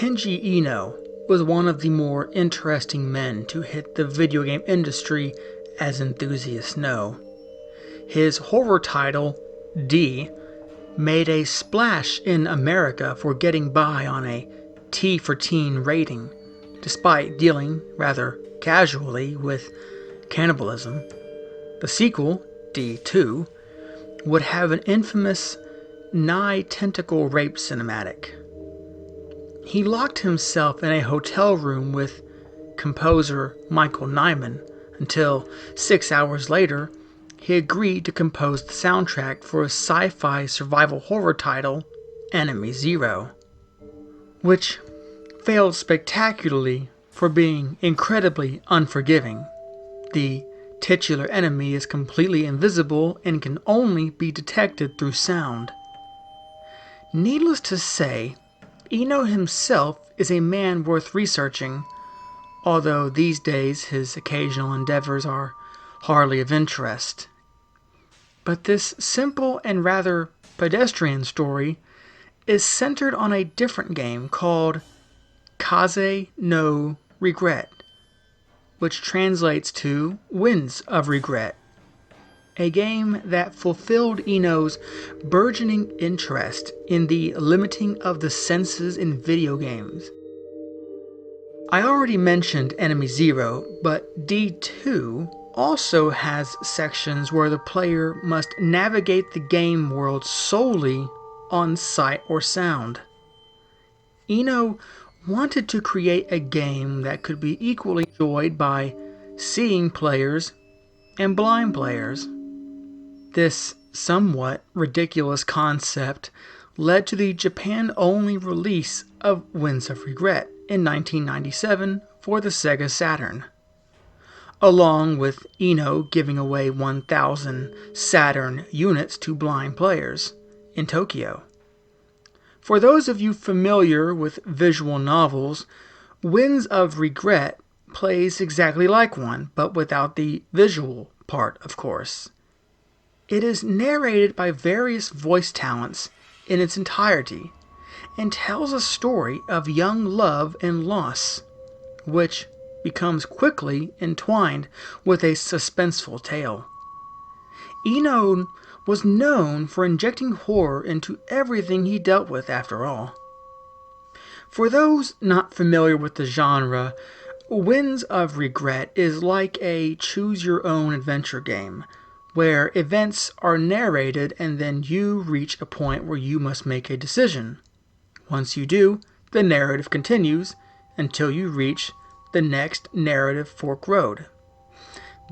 Kenji Ino was one of the more interesting men to hit the video game industry, as enthusiasts know. His horror title, D, made a splash in America for getting by on a T for teen rating, despite dealing rather casually with cannibalism. The sequel, D2, would have an infamous nigh tentacle rape cinematic. He locked himself in a hotel room with composer Michael Nyman until 6 hours later he agreed to compose the soundtrack for a sci-fi survival horror title, Enemy Zero, which failed spectacularly for being incredibly unforgiving. The titular enemy is completely invisible and can only be detected through sound. Needless to say, Ino himself is a man worth researching, although these days his occasional endeavors are hardly of interest. But this simple and rather pedestrian story is centered on a different game called Kaze no Regret, which translates to Winds of Regret, a game that fulfilled Ino's burgeoning interest in the limiting of the senses in video games. I already mentioned Enemy Zero, but D2 also has sections where the player must navigate the game world solely on sight or sound. Ino wanted to create a game that could be equally enjoyed by seeing players and blind players. This somewhat ridiculous concept led to the Japan-only release of Winds of Regret in 1997 for the Sega Saturn, along with Ino giving away 1,000 Saturn units to blind players in Tokyo. For those of you familiar with visual novels, Winds of Regret plays exactly like one, but without the visual part, of course. It is narrated by various voice talents in its entirety, and tells a story of young love and loss, which becomes quickly entwined with a suspenseful tale. Ino was known for injecting horror into everything he dealt with, after all. For those not familiar with the genre, Winds of Regret is like a choose-your-own-adventure game, where events are narrated and then you reach a point where you must make a decision. Once you do, the narrative continues until you reach the next narrative fork road.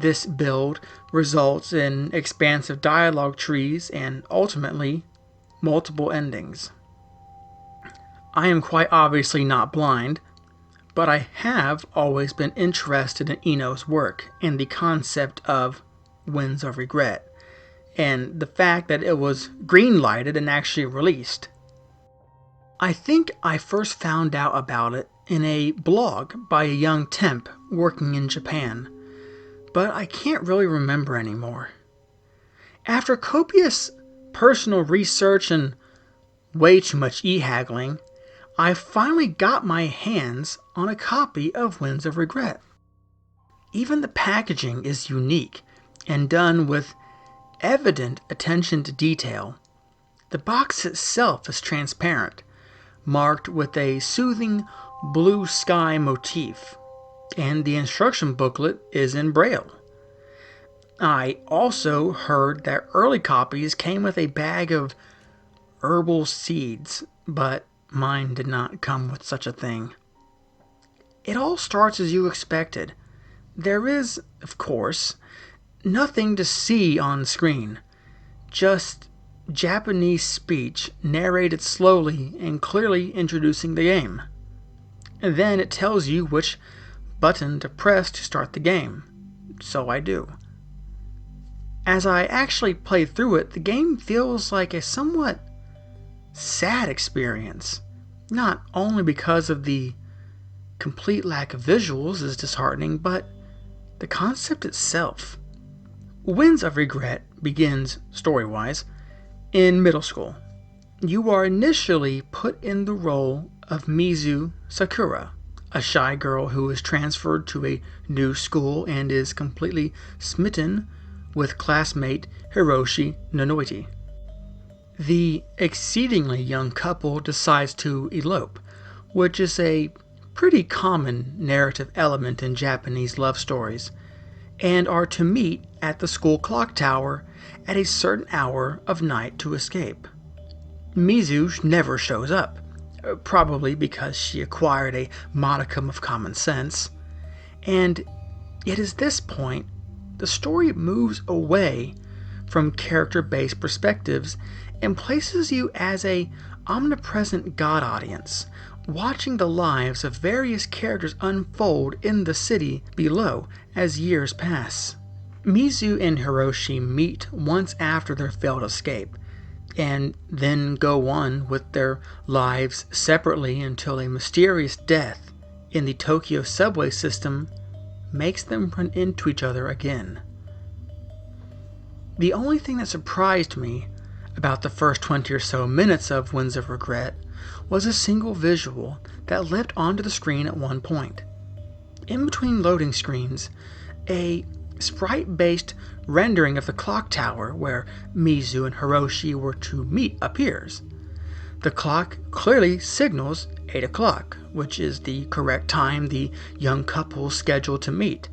This build results in expansive dialogue trees and, ultimately, multiple endings. I am quite obviously not blind, but I have always been interested in Ino's work and the concept of Winds of Regret, and the fact that it was green-lighted and actually released. I think I first found out about it in a blog by a young temp working in Japan, but I can't really remember anymore. After copious personal research and way too much e-haggling, I finally got my hands on a copy of Winds of Regret. Even the packaging is unique and done with evident attention to detail. The box itself is transparent, marked with a soothing blue sky motif, and the instruction booklet is in Braille. I also heard that early copies came with a bag of herbal seeds, but mine did not come with such a thing. It all starts as you expected. There is, of course, nothing to see on screen, just Japanese speech narrated slowly and clearly introducing the game. And then it tells you which button to press to start the game. So I do. As I actually play through it, the game feels like a somewhat sad experience. Not only because of the complete lack of visuals is disheartening, but the concept itself. Winds of Regret begins, story-wise, in middle school. You are initially put in the role of Mizu Sakura, a shy girl who is transferred to a new school and is completely smitten with classmate Hiroshi Nonoiti. The exceedingly young couple decides to elope, which is a pretty common narrative element in Japanese love stories, and are to meet at the school clock tower at a certain hour of night to escape. Mizu never shows up, probably because she acquired a modicum of common sense, and it is this point the story moves away from character-based perspectives and places you as a omnipresent God audience, watching the lives of various characters unfold in the city below as years pass. Mizu and Hiroshi meet once after their failed escape, and then go on with their lives separately until a mysterious death in the Tokyo subway system makes them run into each other again. The only thing that surprised me about the first 20 or so minutes of Winds of Regret was a single visual that leapt onto the screen at one point. In between loading screens, a sprite-based rendering of the clock tower where Mizu and Hiroshi were to meet appears. The clock clearly signals 8 o'clock, which is the correct time the young couple scheduled to meet.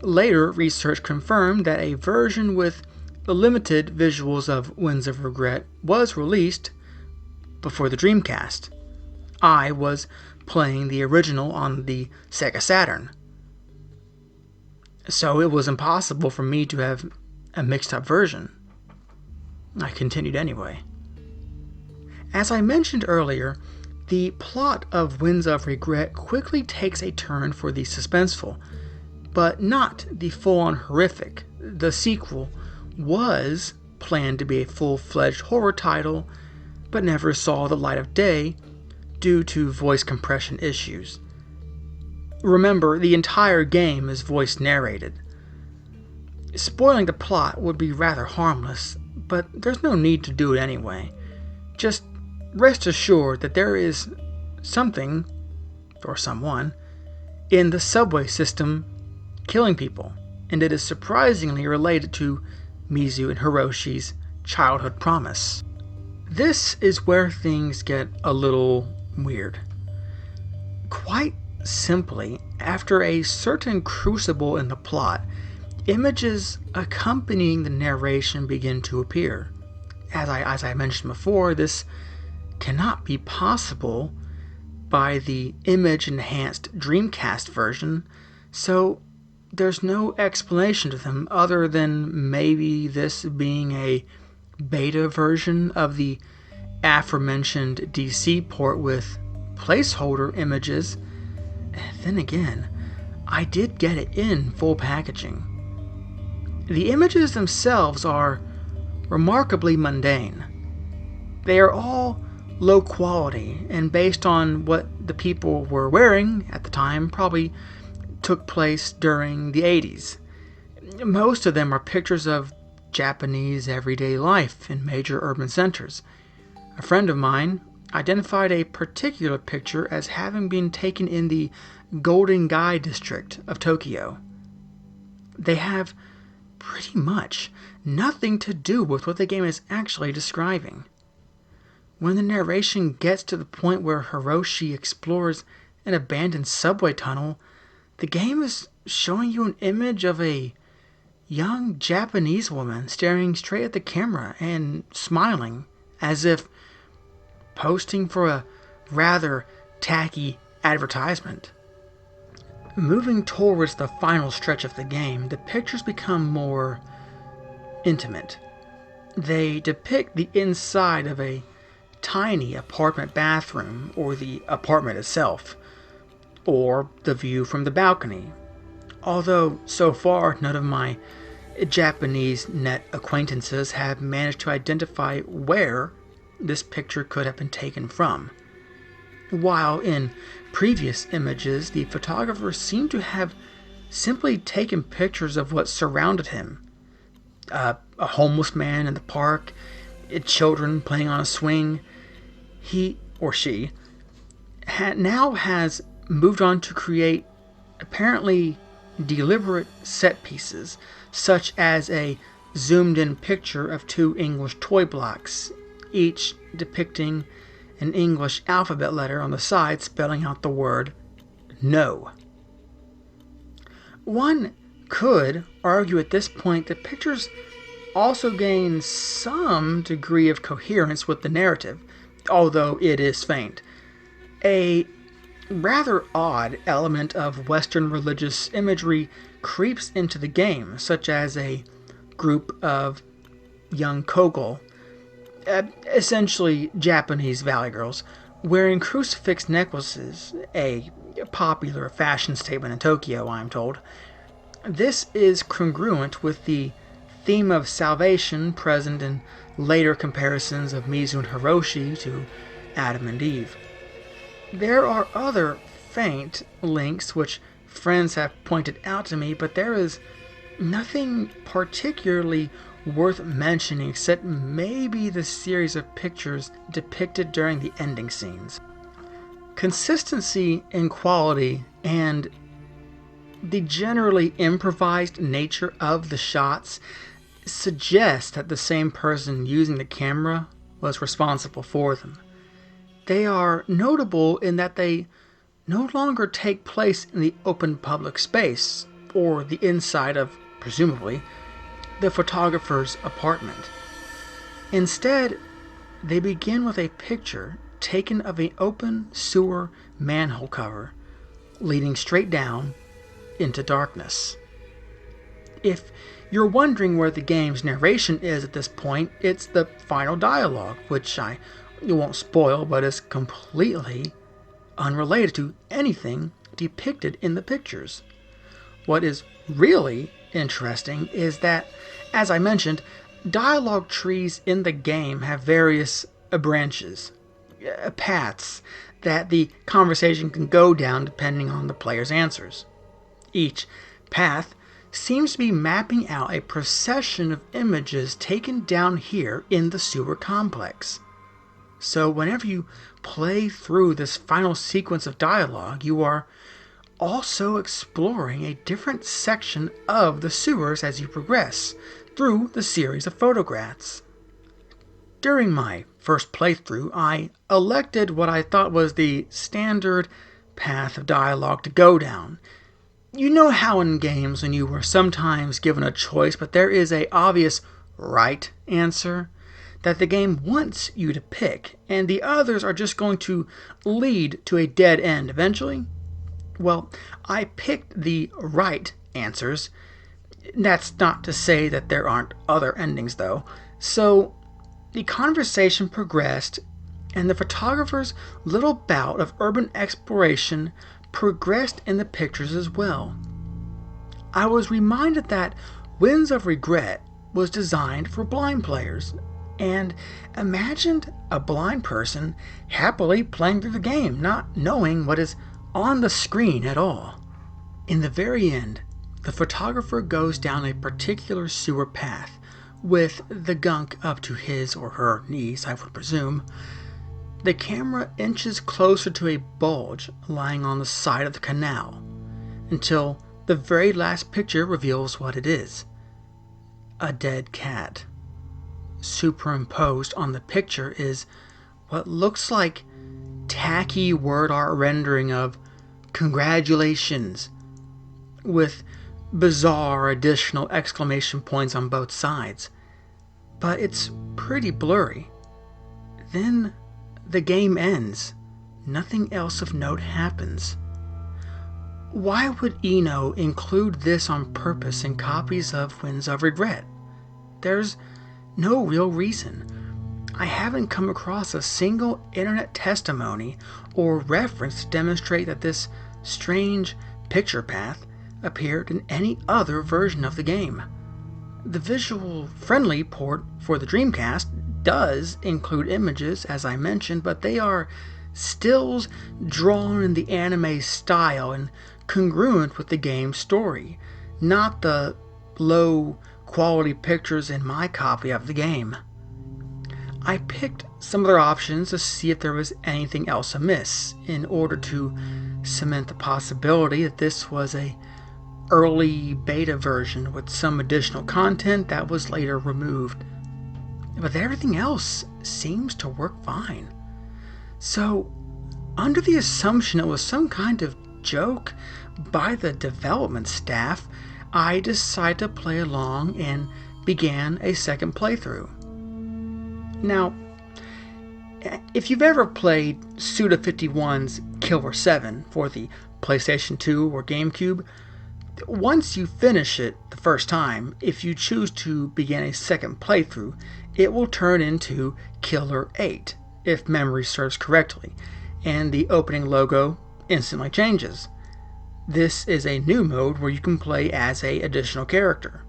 Later, research confirmed that a version with the limited visuals of Winds of Regret was released before the Dreamcast. I was playing the original on the Sega Saturn, so it was impossible for me to have a mixed-up version. I continued anyway. As I mentioned earlier, the plot of Winds of Regret quickly takes a turn for the suspenseful, but not the full-on horrific. The sequel was planned to be a full-fledged horror title, but never saw the light of day due to voice compression issues. Remember, the entire game is voice narrated. Spoiling the plot would be rather harmless, but there's no need to do it anyway. Just rest assured that there is something, or someone, in the subway system killing people, and it is surprisingly related to Mizu and Hiroshi's childhood promise. This is where things get a little weird. Quite simply, after a certain crucible in the plot, images accompanying the narration begin to appear. As I mentioned before, this cannot be possible by the image-enhanced Dreamcast version, so there's no explanation to them other than maybe this being a beta version of the aforementioned DC port with placeholder images. Then again, I did get it in full packaging. The images themselves are remarkably mundane. They are all low quality and based on what the people were wearing at the time, probably took place during the 80s. Most of them are pictures of Japanese everyday life in major urban centers. A friend of mine identified a particular picture as having been taken in the Golden Gai district of Tokyo. They have pretty much nothing to do with what the game is actually describing. When the narration gets to the point where Hiroshi explores an abandoned subway tunnel, the game is showing you an image of a young Japanese woman staring straight at the camera and smiling, as if posting for a rather tacky advertisement. Moving towards the final stretch of the game, the pictures become more intimate. They depict the inside of a tiny apartment bathroom, or the apartment itself, or the view from the balcony. Although, so far, none of my Japanese net acquaintances have managed to identify where this picture could have been taken from. While in previous images, the photographer seemed to have simply taken pictures of what surrounded him. A homeless man in the park, children playing on a swing. He or she now has moved on to create apparently deliberate set pieces, such as a zoomed in picture of two English toy blocks, each depicting an English alphabet letter on the side spelling out the word no. One could argue at this point that pictures also gain some degree of coherence with the narrative, although it is faint. A rather odd element of Western religious imagery creeps into the game, such as a group of young Kogel, essentially Japanese valley girls, wearing crucifix necklaces, a popular fashion statement in Tokyo, I am told. This is congruent with the theme of salvation present in later comparisons of Mizu and Hiroshi to Adam and Eve. There are other faint links which friends have pointed out to me, but there is nothing particularly worth mentioning except maybe the series of pictures depicted during the ending scenes. Consistency in quality and the generally improvised nature of the shots suggests that the same person using the camera was responsible for them. They are notable in that they no longer take place in the open public space, or the inside of, presumably, the photographer's apartment. Instead, they begin with a picture taken of an open sewer manhole cover, leading straight down into darkness. If you're wondering where the game's narration is at this point, it's the final dialogue, which I won't spoil, but is completely unrelated to anything depicted in the pictures. What is really interesting is that, as I mentioned, dialogue trees in the game have various branches, paths that the conversation can go down depending on the player's answers. Each path seems to be mapping out a procession of images taken down here in the sewer complex. So whenever you play through this final sequence of dialogue, you are also exploring a different section of the sewers as you progress through the series of photographs. During my first playthrough, I elected what I thought was the standard path of dialogue to go down. You know how in games when you were sometimes given a choice, but there is an obvious right answer that the game wants you to pick, and the others are just going to lead to a dead end eventually? Well, I picked the right answers. That's not to say that there aren't other endings, though. So the conversation progressed, and the photographer's little bout of urban exploration progressed in the pictures as well. I was reminded that Winds of Regret was designed for blind players, and imagined a blind person happily playing through the game, not knowing what is on the screen at all. In the very end, the photographer goes down a particular sewer path, with the gunk up to his or her knees, I would presume. The camera inches closer to a bulge lying on the side of the canal, until the very last picture reveals what it is. A dead cat. Superimposed on the picture is what looks like tacky word art rendering of "Congratulations," with bizarre additional exclamation points on both sides. But it's pretty blurry. Then the game ends. Nothing else of note happens. Why would Eno include this on purpose in copies of Winds of Regret? There's no real reason. I haven't come across a single internet testimony or reference to demonstrate that this strange picture path appeared in any other version of the game. The visual-friendly port for the Dreamcast does include images, as I mentioned, but they are stills drawn in the anime style and congruent with the game's story, not the low-quality pictures in my copy of the game. I picked some other options to see if there was anything else amiss in order to cement the possibility that this was a early beta version with some additional content that was later removed. But everything else seems to work fine. So, under the assumption it was some kind of joke by the development staff, I decided to play along and began a second playthrough. Now, if you've ever played Suda51's Killer 7 for the PlayStation 2 or GameCube, once you finish it the first time, if you choose to begin a second playthrough, it will turn into Killer 8, if memory serves correctly, and the opening logo instantly changes. This is a new mode where you can play as an additional character.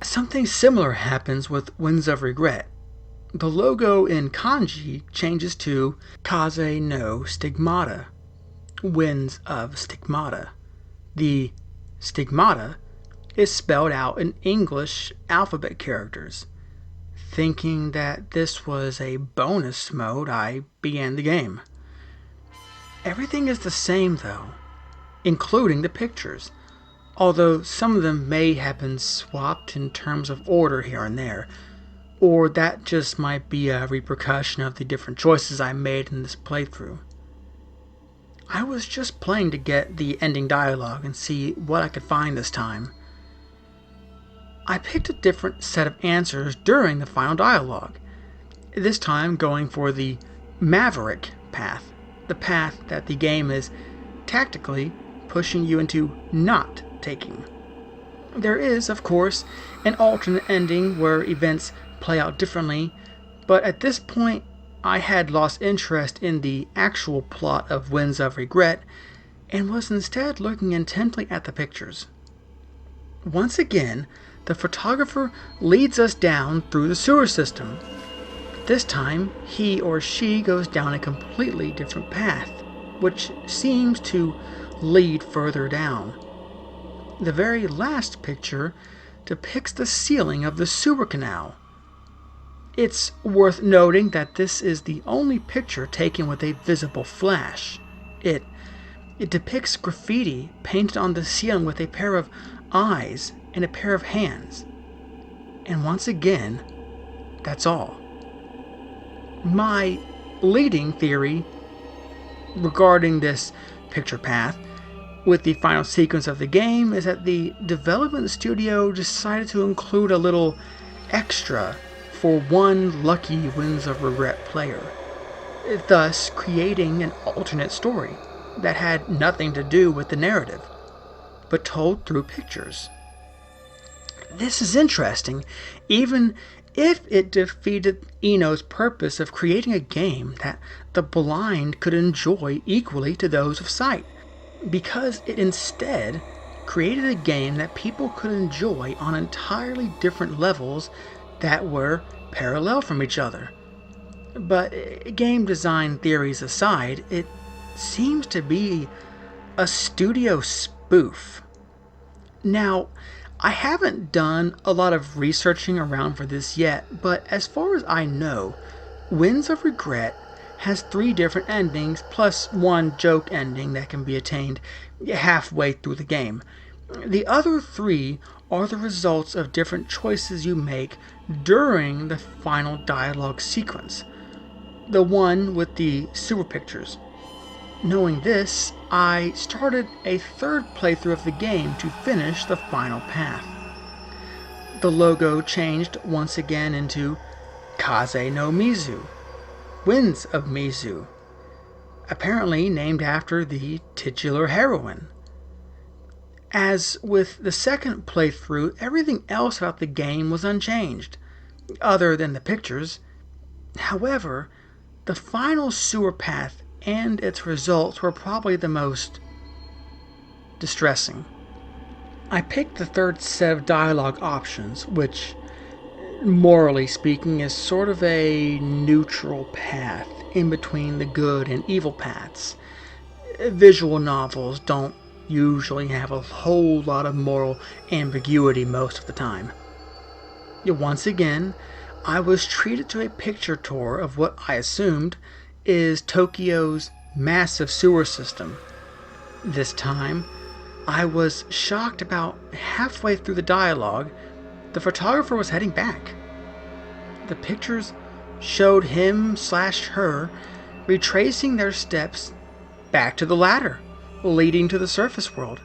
Something similar happens with Winds of Regret. The logo in kanji changes to Kaze no Stigmata, Winds of Stigmata. The Stigmata is spelled out in English alphabet characters. Thinking that this was a bonus mode, I began the game. Everything is the same though, including the pictures, although some of them may have been swapped in terms of order here and there, or that just might be a repercussion of the different choices I made in this playthrough. I was just playing to get the ending dialogue and see what I could find this time. I picked a different set of answers during the final dialogue, this time going for the Maverick path, the path that the game is tactically pushing you into not taking. There is, of course, an alternate ending where events play out differently, but at this point I had lost interest in the actual plot of Winds of Regret and was instead looking intently at the pictures. Once again, the photographer leads us down through the sewer system. This time, he or she goes down a completely different path, which seems to lead further down. The very last picture depicts the ceiling of the sewer canal. It's worth noting that this is the only picture taken with a visible flash. It depicts graffiti painted on the ceiling with a pair of eyes and a pair of hands. And once again, that's all. My leading theory regarding this picture path with the final sequence of the game is that the development studio decided to include a little extra for one lucky Winds of Regret player, thus creating an alternate story that had nothing to do with the narrative, but told through pictures. This is interesting, even if it defeated Eno's purpose of creating a game that the blind could enjoy equally to those of sight, because it instead created a game that people could enjoy on entirely different levels that were parallel from each other. But game design theories aside, it seems to be a studio spoof. Now, I haven't done a lot of researching around for this yet, but as far as I know, Winds of Regret has 3 different endings plus one joke ending that can be attained halfway through the game. The other 3 are the results of different choices you make during the final dialogue sequence. The one with the sewer pictures. Knowing this, I started a 3rd playthrough of the game to finish the final path. The logo changed once again into Kaze no Mizu, Winds of Myuu, apparently named after the titular heroine. As with the 2nd playthrough, everything else about the game was unchanged, other than the pictures. However, the final sewer path and its results were probably the most distressing. I picked the 3rd set of dialogue options, which, morally speaking, is sort of a neutral path in between the good and evil paths. Visual novels don't usually have a whole lot of moral ambiguity most of the time. Once again, I was treated to a picture tour of what I assumed is Tokyo's massive sewer system. This time, I was shocked about halfway through the dialogue, the photographer was heading back. The pictures showed him/her retracing their steps back to the ladder, leading to the surface world.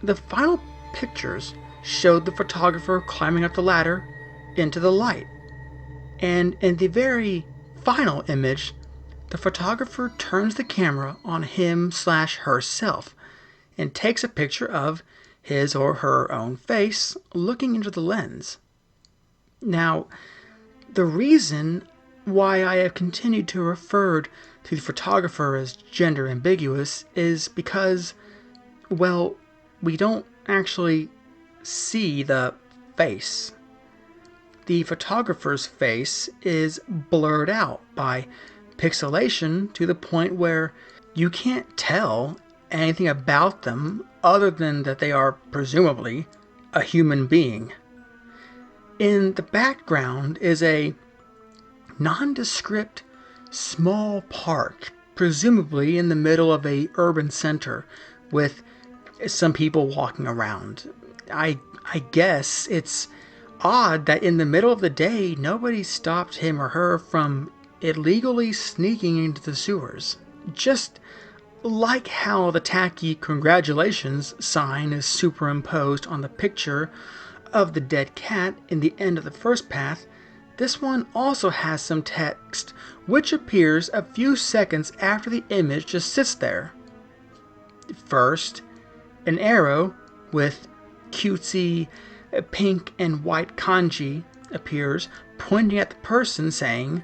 The final pictures showed the photographer climbing up the ladder into the light. And in the very final image, the photographer turns the camera on him/herself and takes a picture of his or her own face looking into the lens. Now, the reason why I have continued to refer to the photographer as gender ambiguous is because, well, we don't actually see the face. The photographer's face is blurred out by pixelation to the point where you can't tell anything about them other than that they are presumably a human being. In the background is a nondescript small park, presumably in the middle of a urban center with some people walking around. I guess it's odd that in the middle of the day nobody stopped him or her from illegally sneaking into the sewers. Just like how the tacky congratulations sign is superimposed on the picture of the dead cat in the end of the first path, this one also has some text which appears a few seconds after the image just sits there. First, an arrow with cutesy pink and white kanji appears pointing at the person saying,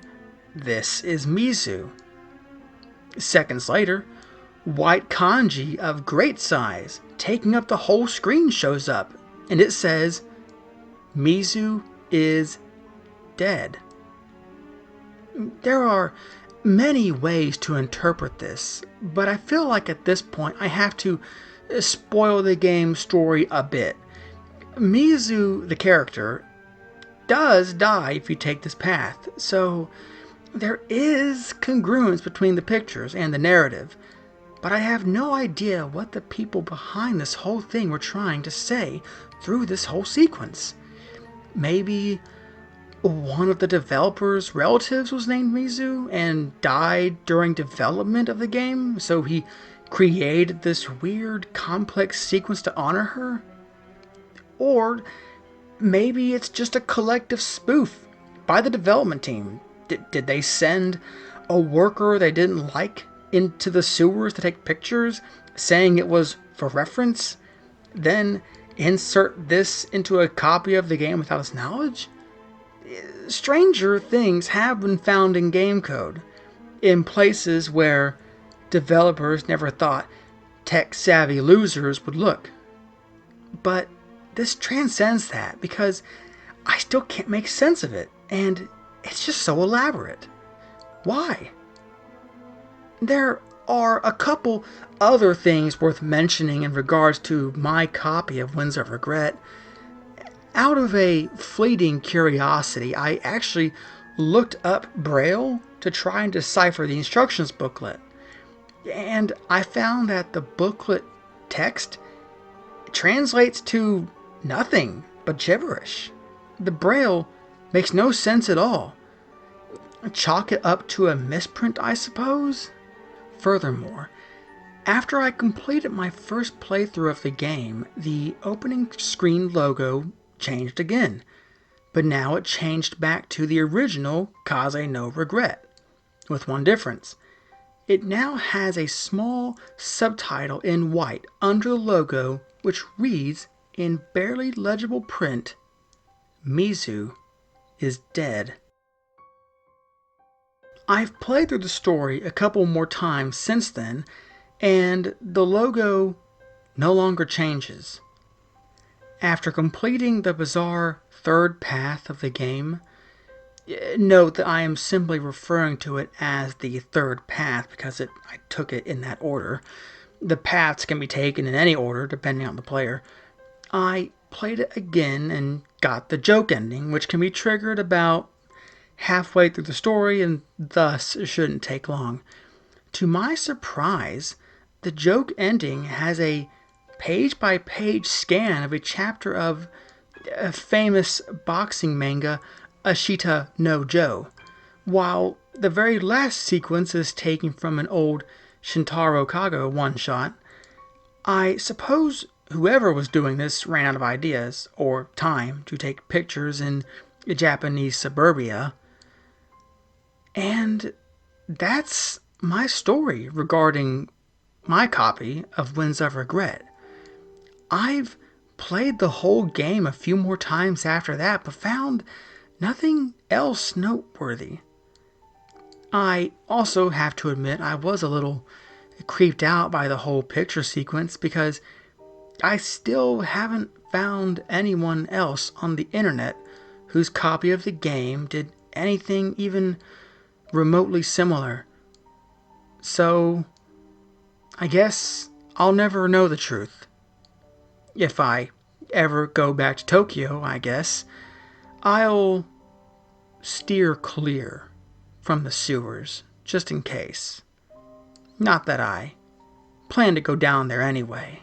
"This is Mizu." Seconds later, white kanji of great size taking up the whole screen shows up and it says, "Mizu is dead." There are many ways to interpret this, but I feel like at this point I have to spoil the game's story a bit. Mizu, the character, does die if you take this path, so there is congruence between the pictures and the narrative, but I have no idea what the people behind this whole thing were trying to say through this whole sequence. Maybe one of the developers' relatives was named Mizu and died during development of the game, so he created this weird, complex sequence to honor her? Or maybe it's just a collective spoof by the development team. Did they send a worker they didn't like into the sewers to take pictures, saying it was for reference, then insert this into a copy of the game without his knowledge? Stranger things have been found in game code, in places where developers never thought tech-savvy losers would look. But this transcends that because I still can't make sense of it, and it's just so elaborate. Why? There are a couple other things worth mentioning in regards to my copy of Winds of Regret. Out of a fleeting curiosity, I actually looked up Braille to try and decipher the instructions booklet. And I found that the booklet text translates to nothing but gibberish. The Braille makes no sense at all. Chalk it up to a misprint, I suppose? Furthermore, after I completed my first playthrough of the game, the opening screen logo changed again, but now it changed back to the original Kaze no Regret, with one difference. It now has a small subtitle in white under the logo which reads in barely legible print, "Mizu is dead." I've played through the story a couple more times since then, and the logo no longer changes. After completing the bizarre third path of the game, note that I am simply referring to it as the third path because I took it in that order. The paths can be taken in any order depending on the player. I played it again and got the joke ending, which can be triggered about halfway through the story and thus shouldn't take long. To my surprise, the joke ending has a page-by-page scan of a chapter of a famous boxing manga, Ashita no Joe, while the very last sequence is taken from an old Shintaro Kago one-shot. I suppose whoever was doing this ran out of ideas or time to take pictures in Japanese suburbia. And that's my story regarding my copy of Winds of Regret. I've played the whole game a few more times after that, but found nothing else noteworthy. I also have to admit I was a little creeped out by the whole picture sequence because I still haven't found anyone else on the internet whose copy of the game did anything even remotely similar. So, I guess I'll never know the truth. If I ever go back to Tokyo, I guess, I'll steer clear from the sewers, just in case. Not that I plan to go down there anyway.